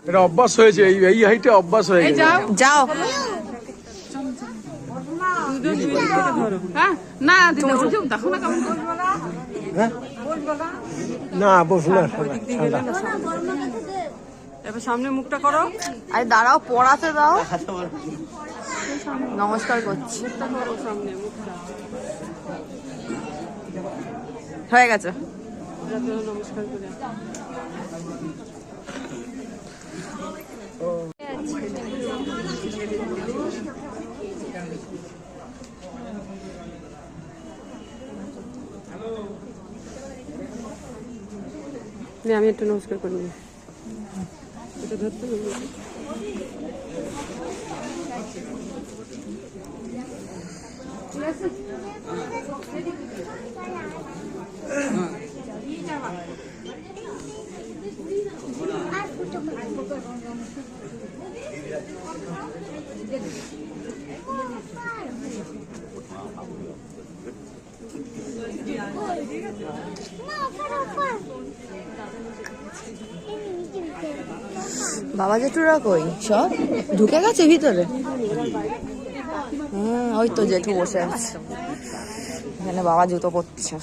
এটা অভ্যাস হয়েছে, এই হাইটে অভ্যাস হয়ে গেছে। যাও না বসো না, এবার সামনে মুখটা করো। আরে দাঁড়াও, পড়াতে দাও। নমস্কার করছি। হয়ে গেছে। নমস্কার করে আমি একটু নমস্কার করি। এটা ধরতে হবে। বাবা জেঠুরা কই? সব ঢুকে গেছে ভিতরে। ওই তো জেঠু বসে আছে এখানে, বাবা জুতো পরছে।